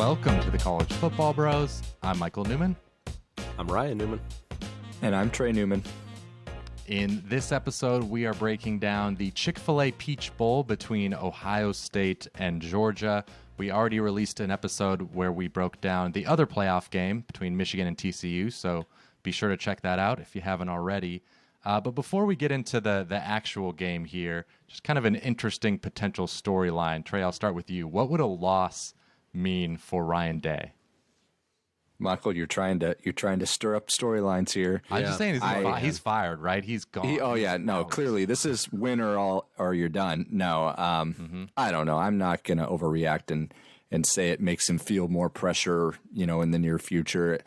Welcome to the College Football Bros. I'm Michael Newman. I'm Ryan Newman. And I'm Trey Newman. In this episode, we are breaking down the Chick-fil-A Peach Bowl between Ohio State and Georgia. We already released an episode where we broke down the other playoff game between Michigan and TCU, so be sure to check that out if you haven't already. But before we get into the actual game here, just kind of an interesting potential storyline. Trey, I'll start with you. What would a loss mean for Ryan Day? Michael, you're trying to stir up storylines here. I'm just saying he's fired, right? He's gone. Clearly this is win or you're done. No, I don't know. I'm not going to overreact and say it makes him feel more pressure, in the near future.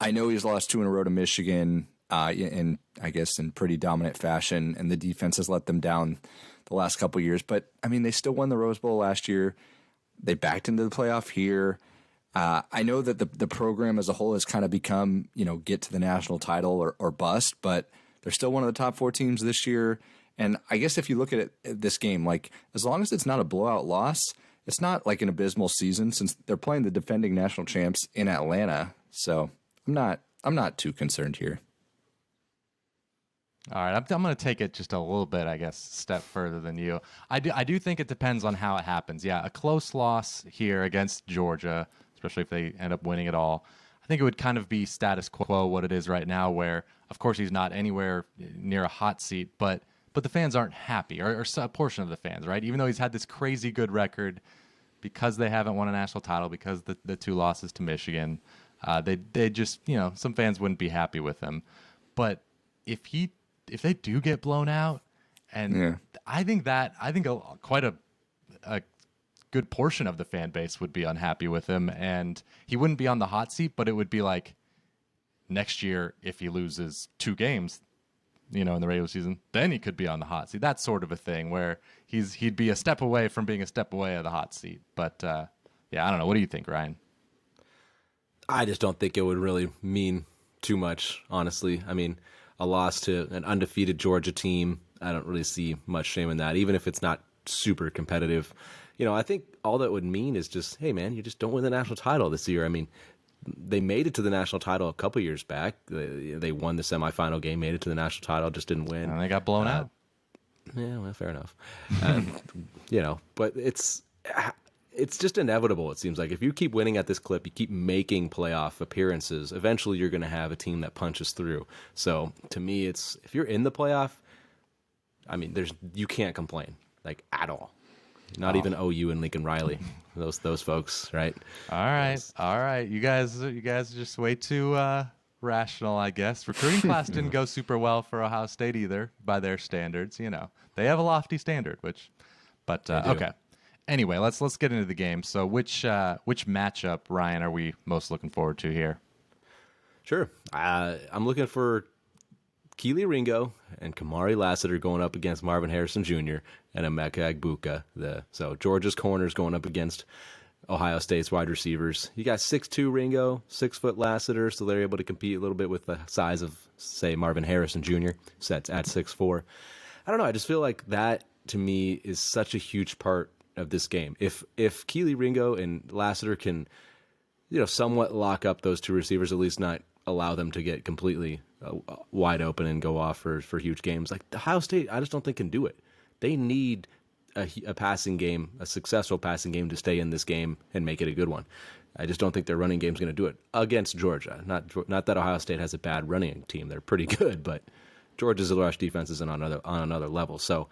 I know he's lost 2 in a row to Michigan, in pretty dominant fashion, and the defense has let them down the last couple of years. But I mean, they still won the Rose Bowl last year. They backed into the playoff here. I know that the program as a whole has kind of become, get to the national title or bust, but they're still one of the top 4 teams this year. And I guess if you look at this game, like as long as it's not a blowout loss, it's not like an abysmal season since they're playing the defending national champs in Atlanta. So I'm not too concerned here. All right, I'm going to take it just a little bit, I guess, step further than you. I do think it depends on how it happens. Yeah, a close loss here against Georgia, especially if they end up winning it all, I think it would kind of be status quo what it is right now, where, of course, he's not anywhere near a hot seat, but the fans aren't happy, or a portion of the fans, right? Even though he's had this crazy good record, because they haven't won a national title, because the 2 losses to Michigan, they just, some fans wouldn't be happy with him. But if they do get blown out, and I think quite a good portion of the fan base would be unhappy with him, and he wouldn't be on the hot seat, but it would be like next year if he loses 2 games, in the regular season, then he could be on the hot seat. That sort of a thing where he'd be a step away from being a step away of the hot seat. But I don't know. What do you think, Ryan? I just don't think it would really mean too much, honestly. I mean, a loss to an undefeated Georgia team, I don't really see much shame in that, even if it's not super competitive. I think all that would mean is just, hey, man, you just don't win the national title this year. I mean, they made it to the national title a couple years back. They won the semifinal game, made it to the national title, just didn't win. And they got blown out. Yeah, well, fair enough. But it's just inevitable, it seems like. If you keep winning at this clip, you keep making playoff appearances, eventually you're going to have a team that punches through. So to me, it's if you're in the playoff, I mean, you can't complain, like, at all. Not even OU and Lincoln Riley, those folks, right? All right. You guys are just way too rational, I guess. Recruiting class didn't go super well for Ohio State either, by their standards. They have a lofty standard, but okay. Anyway, let's get into the game. So, which matchup, Ryan, are we most looking forward to here? Sure, I'm looking for Keely Ringo and Kamari Lassiter going up against Marvin Harrison Jr. and Emeka Egbuka. So Georgia's corners going up against Ohio State's wide receivers. You got 6'2" Ringo, 6' Lassiter, so they're able to compete a little bit with the size of, say, Marvin Harrison Jr. Sets at 6'4". I don't know. I just feel like that to me is such a huge part of this game. If Keely Ringo and Lassiter can, somewhat lock up those 2 receivers, at least not allow them to get completely wide open and go off for huge games. Like Ohio State, I just don't think can do it. They need a passing game, a successful passing game to stay in this game and make it a good one. I just don't think their running game is going to do it against Georgia. Not that Ohio State has a bad running team; they're pretty good, but Georgia's rush defense is on another level. So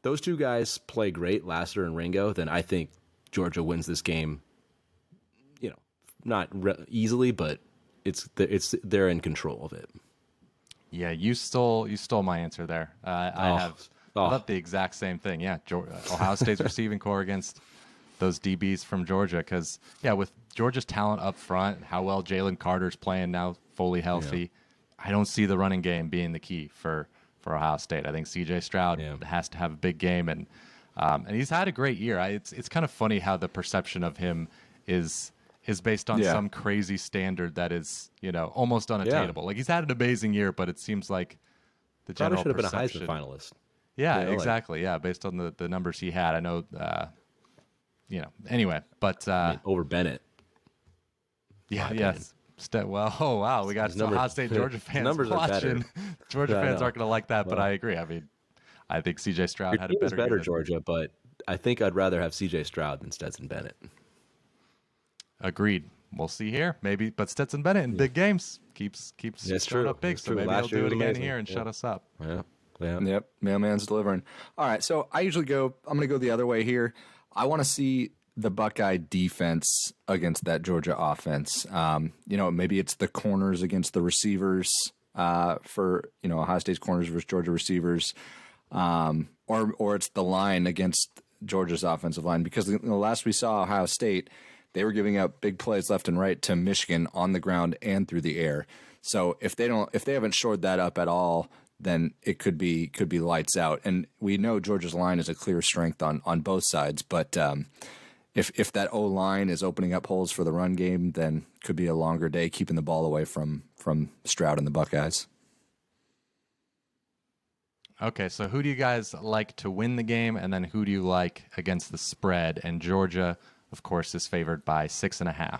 those 2 guys play great, Lassiter and Ringo. Then I think Georgia wins this game. Not easily, but they're in control of it. Yeah, you stole my answer there. I thought the exact same thing. Yeah, Ohio State's receiving core against those DBs from Georgia, because with Georgia's talent up front, how well Jalen Carter's playing now, fully healthy, I don't see the running game being the key for Ohio State. I think C.J. Stroud has to have a big game, and he's had a great year. It's kind of funny how the perception of him is based on some crazy standard that is, almost unattainable. Like, he's had an amazing year, but it seems like the general should have perception. Been a Heisman finalist. Yeah, exactly. Based on the numbers he had. I know, anyway, but over Bennett. Yeah, yes. Well, oh, wow. We got some Ohio State Georgia fans watching. Georgia fans aren't going to like that, but I agree. I mean, I think C.J. Stroud had a better year. Georgia, but I think I'd rather have C.J. Stroud than Stetson Bennett. Agreed. We'll see here, maybe. But Stetson Bennett in big games keeps showing up big, so maybe he'll do it again here and shut us up. Yeah. Yep, mailman's delivering. All right, so I'm going to go the other way here. I want to see the Buckeye defense against that Georgia offense. Maybe it's the corners against the receivers for Ohio State's corners versus Georgia receivers, or it's the line against Georgia's offensive line, because last we saw Ohio State, they were giving up big plays left and right to Michigan on the ground and through the air. So if they haven't shored that up at all, then it could be lights out. And we know Georgia's line is a clear strength on both sides, but if that O line is opening up holes for the run game, then it could be a longer day keeping the ball away from Stroud and the Buckeyes. Okay, so who do you guys like to win the game, and then who do you like against the spread? And Georgia, of course, is favored by 6.5.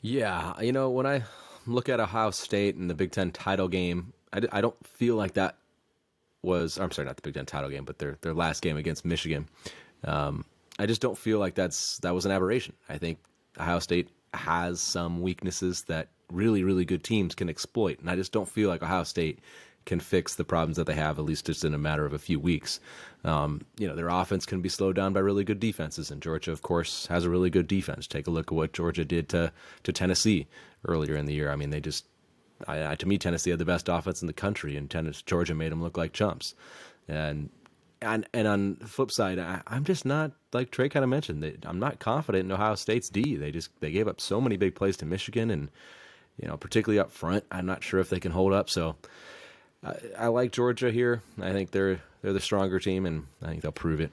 Yeah, when I look at Ohio State and the Big Ten title game, I don't feel like that was. I'm sorry, not the Big Ten title game, but their last game against Michigan. I just don't feel like that was an aberration. I think Ohio State has some weaknesses that really, really good teams can exploit, and I just don't feel like Ohio State can fix the problems that they have, at least just in a matter of a few weeks. Their offense can be slowed down by really good defenses, and Georgia, of course, has a really good defense. Take a look at what Georgia did to Tennessee earlier in the year. I mean, they just, to me, Tennessee had the best offense in the country, and Georgia made them look like chumps. And on the flip side, I'm just not, like Trey kind of mentioned, I'm not confident in Ohio State's D. They gave up so many big plays to Michigan, and particularly up front, I'm not sure if they can hold up. So I like Georgia here. I think they're the stronger team, and I think they'll prove it.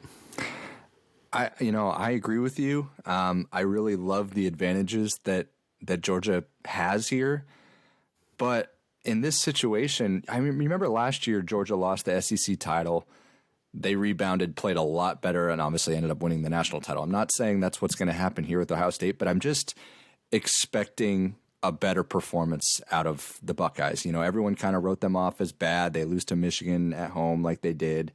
I agree with you. I really love the advantages that Georgia has here, but in this situation, I mean, remember last year Georgia lost the SEC title. They rebounded, played a lot better, and obviously ended up winning the national title. I'm not saying that's what's going to happen here with Ohio State, but I'm just expecting a better performance out of the Buckeyes. Everyone kind of wrote them off as bad. They lose to Michigan at home like they did.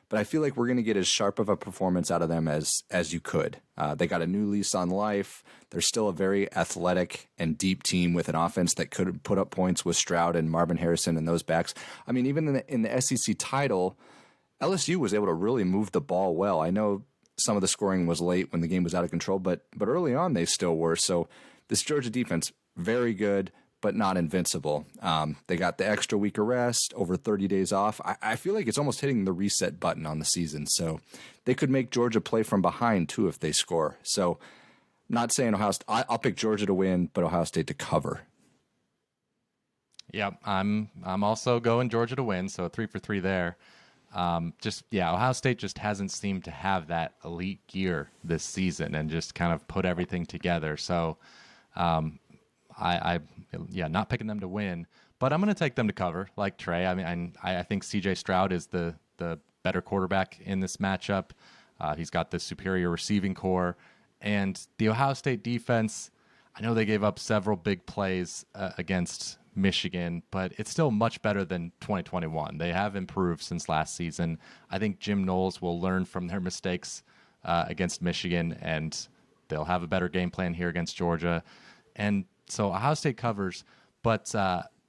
But I feel like we're going to get as sharp of a performance out of them as you could. They got a new lease on life. They're still a very athletic and deep team with an offense that could put up points with Stroud and Marvin Harrison and those backs. I mean, even in the SEC title, LSU was able to really move the ball well. I know some of the scoring was late when the game was out of control, but early on they still were. So this Georgia defense, very good, but not invincible. They got the extra week of rest, over 30 days off. I feel like it's almost hitting the reset button on the season. So they could make Georgia play from behind, too, if they score. So not saying Ohio State. I'll pick Georgia to win, but Ohio State to cover. Yeah, I'm also going Georgia to win, so 3 for 3 there. Ohio State just hasn't seemed to have that elite gear this season and just kind of put everything together. So not picking them to win, but I'm going to take them to cover, like Trey. I mean, I think C.J. Stroud is the better quarterback in this matchup. He's got the superior receiving core, and the Ohio State defense, I know they gave up several big plays against Michigan, but it's still much better than 2021. They have improved since last season. I think Jim Knowles will learn from their mistakes against Michigan, and they'll have a better game plan here against Georgia. And so Ohio State covers, but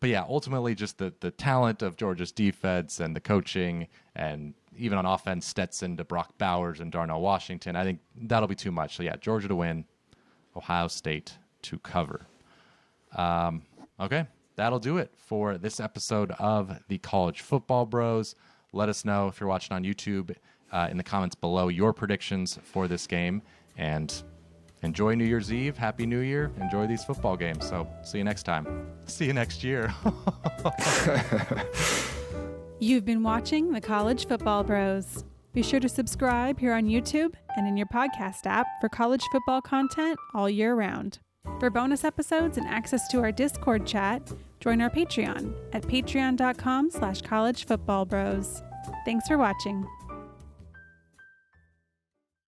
ultimately just the talent of Georgia's defense and the coaching, and even on offense, Stetson to Brock Bowers and Darnell Washington, I think that'll be too much. So yeah, Georgia to win, Ohio State to cover. Okay, that'll do it for this episode of the College Football Bros. Let us know if you're watching on YouTube in the comments below your predictions for this game, and enjoy New Year's Eve. Happy New Year. Enjoy these football games. So see you next time. See you next year. You've been watching the College Football Bros. Be sure to subscribe here on YouTube and in your podcast app for college football content all year round. For bonus episodes and access to our Discord chat, join our Patreon at patreon.com/collegefootballbros. Thanks for watching.